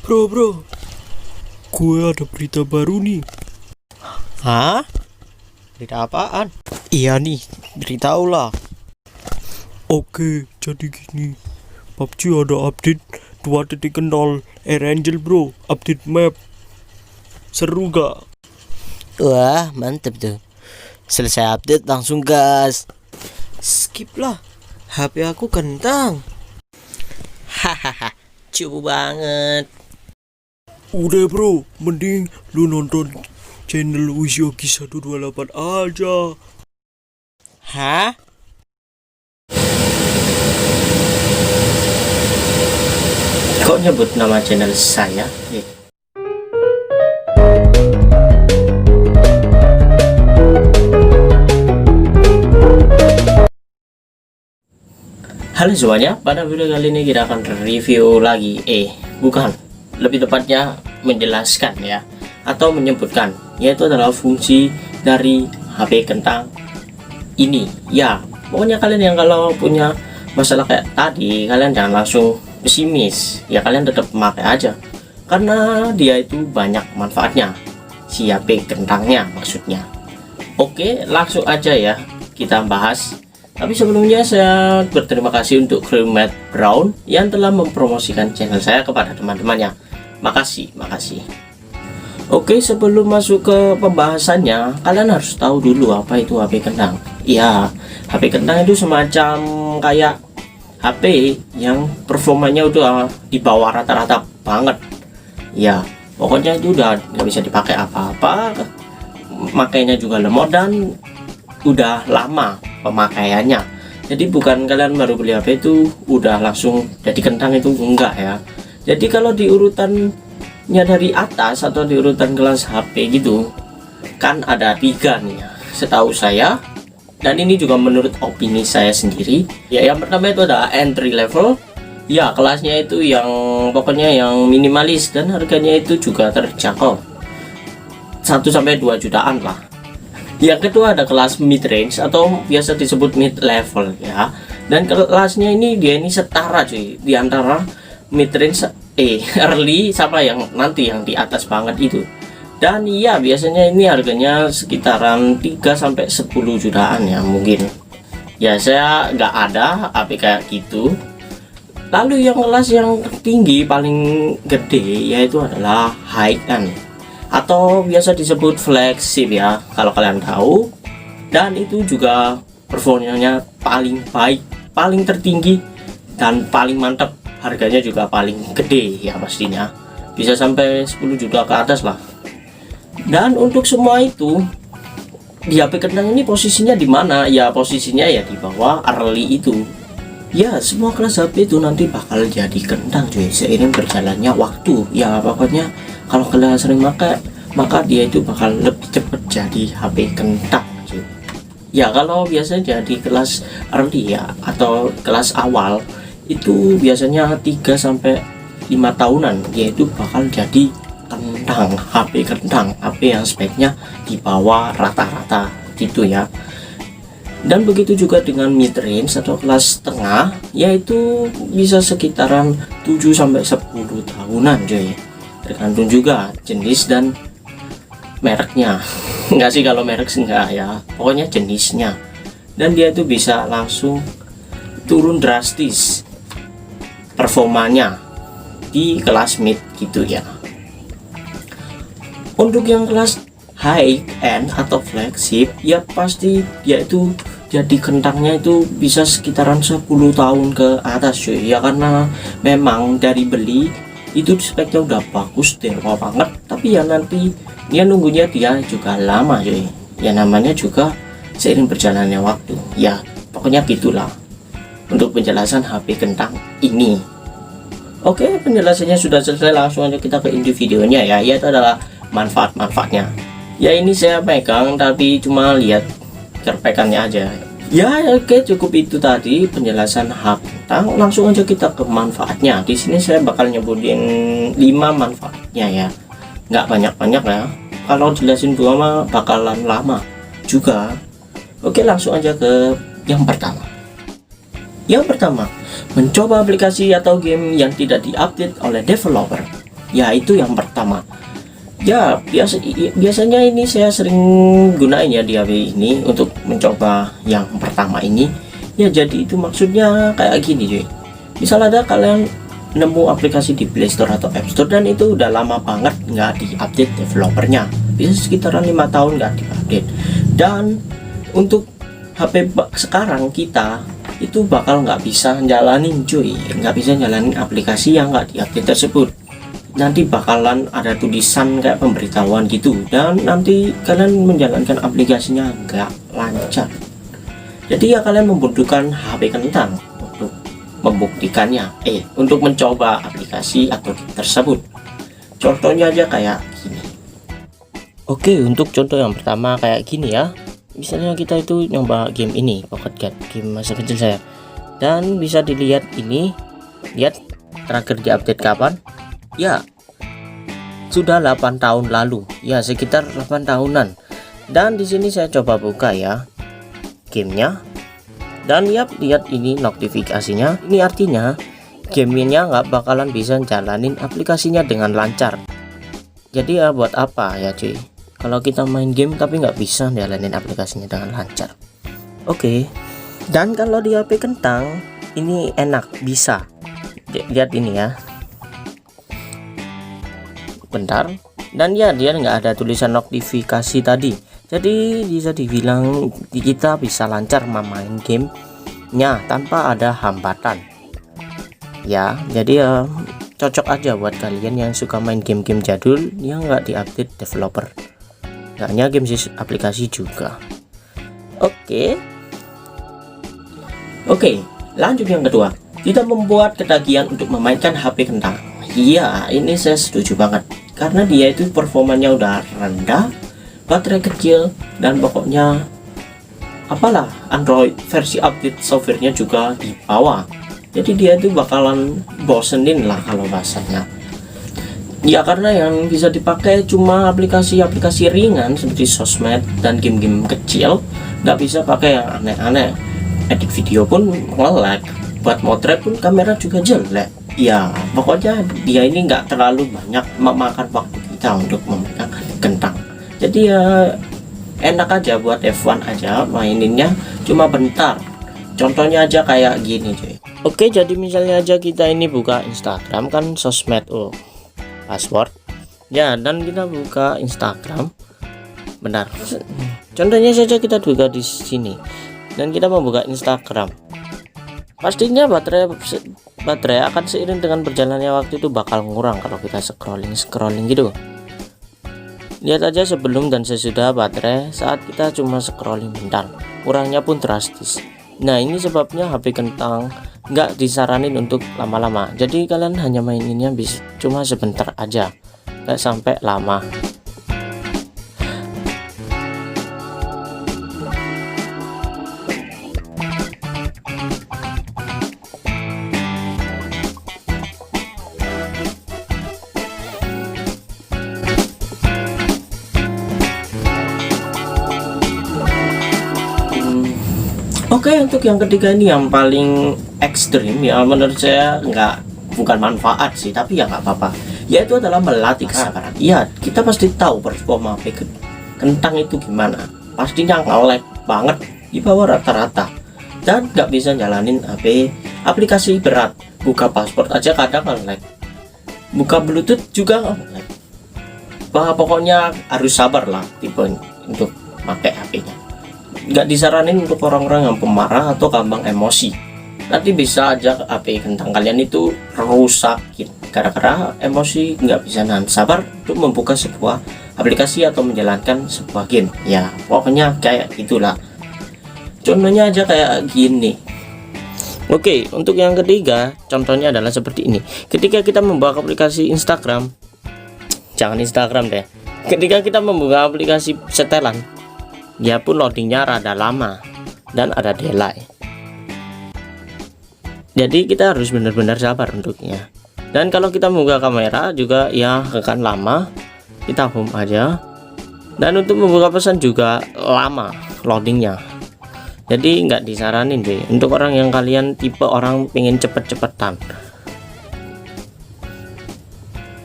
Bro, gue ada berita baru nih. Hah? Berita apaan? Iya nih, Beritahu lah. oke, jadi gini. PUBG ada update 2.0 Air Angel bro, update map. Seru gak? Wah, mantep tuh. Selesai update langsung gas. Skip lah, HP aku kentang. Hahaha, cupu banget. Udah bro, mending lu nonton channel Wisyogi 128 aja. Hah? Kok nyebut nama channel saya? Halo semuanya, pada video kali ini kita akan review lagi. Bukan, lebih tepatnya menjelaskan ya, atau menyebutkan, yaitu adalah fungsi dari HP kentang ini. Ya, pokoknya kalian yang kalau punya masalah kayak tadi, kalian jangan langsung pesimis. Ya kalian tetap pakai aja, karena dia itu banyak manfaatnya. Si HP kentangnya maksudnya. Oke, langsung aja ya kita bahas. Tapi sebelumnya saya berterima kasih untuk kru Matt Brown yang telah mempromosikan channel saya kepada teman-temannya. Makasih. Oke, sebelum masuk ke pembahasannya, kalian harus tahu dulu apa itu HP kentang. Ya, HP kentang itu semacam kayak HP yang performanya udah di bawah rata-rata banget. Ya, pokoknya itu udah nggak bisa dipakai apa-apa. Makainya juga lemot dan udah lama pemakaiannya. Jadi bukan kalian baru beli HP itu udah langsung jadi kentang, itu enggak ya. Jadi kalau di urutannya dari atas atau di urutan kelas HP gitu kan ada 3 nih ya, setahu saya. Dan ini juga menurut opini saya sendiri. Ya, yang pertama itu ada entry level. Ya, kelasnya itu yang pokoknya yang minimalis dan harganya itu juga terjangkau, 1-2 jutaan lah. Yang kedua ada kelas mid range atau biasa disebut mid level ya. Dan kelasnya ini dia ini setara cuy, di antara mid range early sama yang nanti yang di atas banget itu. Dan iya, biasanya ini harganya sekitaran 3-10 jutaan ya mungkin. Ya saya nggak ada HP kayak gitu. Lalu yang kelas yang tinggi paling gede yaitu adalah high end atau biasa disebut flagship ya kalau kalian tahu. Dan itu juga performanya paling baik, paling tertinggi dan paling mantap. Harganya juga paling gede ya pastinya, bisa sampai 10 juta ke atas lah. Dan untuk semua itu di HP kentang ini posisinya di mana? Ya posisinya ya di bawah early itu. Ya, semua kelas HP itu nanti bakal jadi kentang cuy seiring berjalannya waktu. Ya pokoknya kalau kalian sering pakai, maka dia itu bakal lebih cepat jadi HP kentang cuy. Ya kalau biasanya di kelas early ya atau kelas awal itu biasanya 3-5 tahunan yaitu bakal jadi kentang, HP kentang, HP yang speknya di bawah rata-rata gitu ya. Dan begitu juga dengan mid range atau kelas tengah, yaitu bisa sekitaran 7-10 tahunan cuy. Tergantung juga jenis dan mereknya. Enggak sih, kalau merek enggak ya, pokoknya jenisnya. Dan dia itu bisa langsung turun drastis performanya di kelas mid gitu ya. Untuk yang kelas high end atau flagship ya pasti yaitu jadi kentangnya itu bisa sekitaran 10 tahun ke atas cuy ya, karena memang dari beli itu speknya udah bagus dewa banget, tapi ya nanti dia nunggunya dia juga lama cuy ya, namanya juga seiring berjalannya waktu ya. Pokoknya gitulah untuk penjelasan HP kentang ini. Oke, penjelasannya sudah selesai, langsung aja kita ke inti videonya ya, yaitu adalah manfaat-manfaatnya. Ya ini saya pegang tapi cuma lihat kerpekannya aja ya. Oke, cukup itu tadi penjelasan HP kentang. Langsung aja kita ke manfaatnya. Di sini saya bakal nyebutin 5 manfaatnya ya, nggak banyak-banyak ya, kalau jelasin dua mah bakalan lama juga. Oke, langsung aja ke yang pertama. Yang pertama, mencoba aplikasi atau game yang tidak diupdate oleh developer. Ya itu yang pertama. Ya biasanya ini saya sering gunain ya di HP ini untuk mencoba yang pertama ini. Ya jadi itu maksudnya kayak gini cuy. Misal ada kalian nemu aplikasi di Play Store atau App Store dan itu udah lama banget nggak diupdate developernya, bisa sekitaran 5 tahun nggak diupdate. Dan untuk HP sekarang kita itu bakal nggak bisa jalanin cuy, nggak bisa jalanin aplikasi yang nggak diupdate tersebut. Nanti bakalan ada tulisan kayak pemberitahuan gitu, dan nanti kalian menjalankan aplikasinya nggak lancar. Jadi ya kalian membutuhkan HP kentang untuk membuktikannya, untuk mencoba aplikasi atau game tersebut. Contohnya aja kayak gini. Oke, untuk contoh yang pertama kayak gini ya. Misalnya kita itu nyoba game ini, Pocket Guard, game masa kecil saya. Dan bisa dilihat ini, lihat terakhir diupdate kapan? Ya, sudah 8 tahun lalu. Ya, sekitar 8 tahunan. Dan di sini saya coba buka ya gamenya. Dan lihat ini notifikasinya. Ini artinya gamenya nggak bakalan bisa jalanin aplikasinya dengan lancar. Jadi ya buat apa ya cuy, kalau kita main game tapi nggak bisa jalanin aplikasinya dengan lancar. Oke. Dan kalau di HP kentang ini enak, bisa. Lihat ini ya. Bentar. Dan ya dia nggak ada tulisan notifikasi tadi. Jadi bisa dibilang kita bisa lancar memain gamenya tanpa ada hambatan. Ya, jadi ya cocok aja buat kalian yang suka main game-game jadul yang nggak diupdate developer. Nggak hanya game sih, aplikasi juga. Oke, lanjut yang kedua. Tidak membuat ketagihan untuk memainkan HP kentang. Iya, ini saya setuju banget. Karena dia itu performanya udah rendah, baterai kecil, dan pokoknya apalah, Android versi update softwarenya juga di bawah. Jadi dia itu bakalan bosenin lah kalau bahasanya. Ya karena yang bisa dipakai cuma aplikasi-aplikasi ringan seperti sosmed dan game-game kecil, nggak bisa pakai yang aneh-aneh. Edit video pun nge-lag, buat motret pun kamera juga jelek. Ya pokoknya dia ini nggak terlalu banyak memakan waktu kita untuk memainkan kentang. Jadi ya enak aja buat F1 aja maininnya, cuma bentar. Contohnya aja kayak gini cuy. Oke, jadi misalnya aja kita ini buka Instagram kan, sosmed, password ya, dan kita buka Instagram. Benar, contohnya saja kita buka di sini dan kita membuka Instagram. Pastinya baterai akan seiring dengan berjalannya waktu itu bakal ngurang kalau kita scrolling gitu. Lihat aja sebelum dan sesudah baterai saat kita cuma scrolling bentar, kurangnya pun drastis. Nah ini sebabnya HP kentang nggak disaranin untuk lama-lama. Jadi kalian hanya maininnya cuma sebentar aja, nggak sampai lama. Oke, untuk yang ketiga ini yang paling ekstrim ya, menurut saya bukan manfaat sih, tapi ya nggak apa-apa, yaitu adalah melatih kesabaran. Iya, kita pasti tahu performa HP kentang itu gimana, pastinya nge-lag banget di bawah rata-rata dan nggak bisa jalanin aplikasi berat. Buka password aja kadang nge-lag, buka Bluetooth juga nge-lag. Pokoknya harus sabar lah tipe untuk pakai HP-nya. Nggak disaranin untuk orang-orang yang pemarah atau gampang emosi. Nanti bisa aja HP kentang kalian itu rusakin gara-gara emosi, nggak bisa nahan sabar untuk membuka sebuah aplikasi atau menjalankan sebuah game. Ya pokoknya kayak gitulah. Contohnya aja kayak gini. Oke, untuk yang ketiga contohnya adalah seperti ini. Ketika kita membuka aplikasi Instagram, jangan Instagram deh, ketika kita membuka aplikasi setelan, dia pun loadingnya rada lama dan ada delay. Jadi kita harus benar-benar sabar untuknya. Dan kalau kita membuka kamera juga ya akan lama. Kita home aja. Dan untuk membuka pesan juga lama loadingnya. Jadi nggak disaranin deh untuk orang yang kalian tipe orang pengen cepet-cepetan.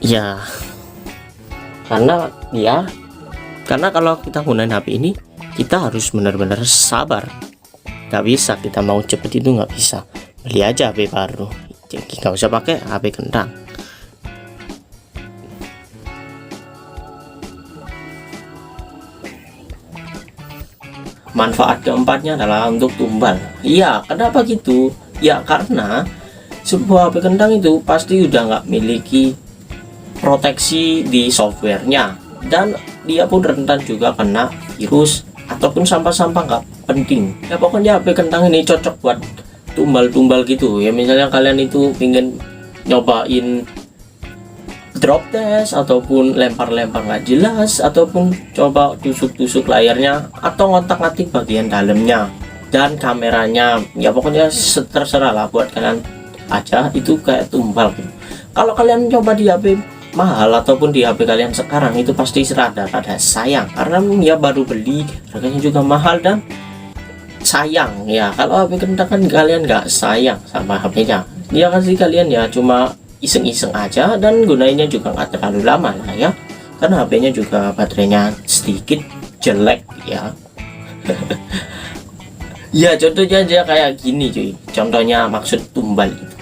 Ya, karena kalau kita gunain HP ini, kita harus benar-benar sabar. Gak bisa kita mau cepet itu, nggak bisa. Beli aja HP baru, jadi nggak usah pakai HP kentang. Manfaat keempatnya adalah untuk tumbal. Iya, kenapa gitu? Ya karena sebuah HP kentang itu pasti udah nggak memiliki proteksi di softwarenya, dan dia pun rentan juga kena virus ataupun sampah-sampah nggak penting. Ya pokoknya HP kentang ini cocok buat tumbal-tumbal gitu ya. Misalnya kalian itu pengen nyobain drop test ataupun lempar-lempar nggak jelas, ataupun coba tusuk-tusuk layarnya atau ngotak-ngatik bagian dalamnya dan kameranya, ya pokoknya terserah lah buat kalian aja, itu kayak tumbal gitu. Kalau kalian coba di HP mahal ataupun di HP kalian sekarang, itu pasti rada sayang karena ya baru beli, harganya juga mahal dan sayang. Ya kalau HP kentang kan kalian nggak sayang sama HP-nya, dia kasih kalian ya cuma iseng-iseng aja, dan gunainnya juga nggak terlalu lama lah ya, karena HP-nya juga baterainya sedikit jelek ya. Ya contohnya aja kayak gini cuy, contohnya maksud tumbal itu.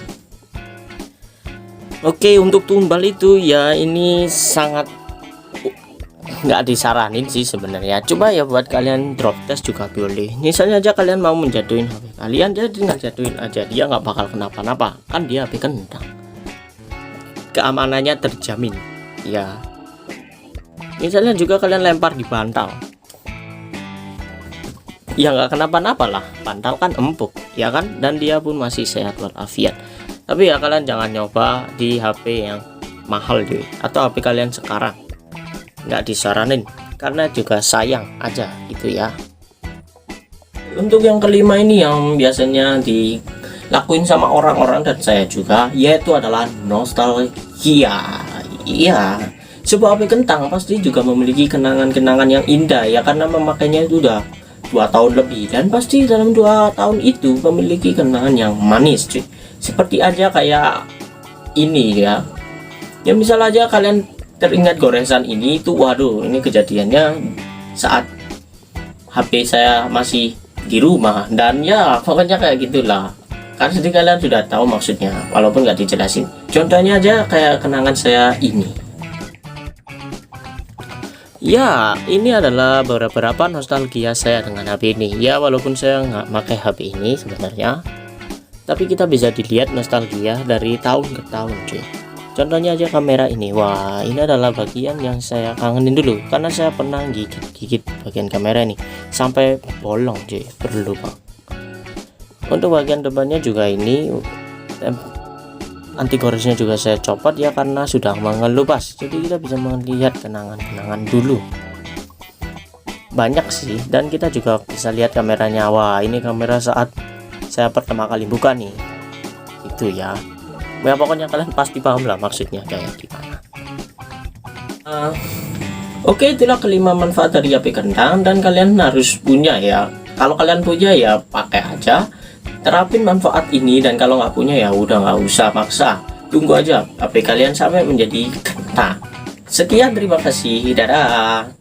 Oke, untuk tumbal itu ya ini sangat nggak disaranin sih sebenarnya. Coba ya buat kalian drop test juga boleh. Misalnya aja kalian mau menjatuhin HP kalian, jadi tinggal jatuhin aja, dia nggak bakal kenapa-napa, kan dia HP kentang, keamanannya terjamin ya. Misalnya juga kalian lempar di bantal, ya nggak kenapa-napa lah, bantal kan empuk ya kan, dan dia pun masih sehat walafiat. Tapi ya kalian jangan nyoba di HP yang mahal deh, atau HP kalian sekarang, nggak disaranin karena juga sayang aja gitu ya. Untuk yang kelima ini yang biasanya dilakuin sama orang-orang dan saya juga, yaitu adalah nostalgia. Iya, sebuah HP kentang pasti juga memiliki kenangan-kenangan yang indah ya, karena memakainya itu udah 2 tahun lebih, dan pasti dalam 2 tahun itu memiliki kenangan yang manis cuy. Seperti aja kayak ini ya. Ya misal aja kalian teringat goresan ini itu, waduh ini kejadiannya saat HP saya masih di rumah, dan ya pokoknya kayak gitulah. Kan sedih kalian sudah tahu maksudnya walaupun nggak dijelasin. Contohnya aja kayak kenangan saya ini. Ya, ini adalah beberapa nostalgia saya dengan HP ini. Ya, walaupun saya nggak pakai HP ini sebenarnya, tapi kita bisa dilihat nostalgia dari tahun ke tahun cuy. Contohnya aja kamera ini. Wah, ini adalah bagian yang saya kangenin dulu, karena saya pernah gigit bagian kamera ini sampai bolong cuy, berlubang. Untuk bagian depannya juga ini anti goresnya juga saya copot ya, karena sudah mengelupas. Jadi kita bisa melihat kenangan-kenangan dulu. Banyak sih, dan kita juga bisa lihat kameranya. Wah, ini kamera saat saya pertama kali buka nih, itu ya. Ya pokoknya kalian pasti paham lah maksudnya kayak gimana. Oke, itulah kelima manfaat dari HP kentang, dan kalian harus punya ya. Kalau kalian punya ya pakai aja, terapin manfaat ini, dan kalau nggak punya ya udah nggak usah maksa, tunggu aja HP kalian sampai menjadi kentang. Sekian, terima kasih, dadah.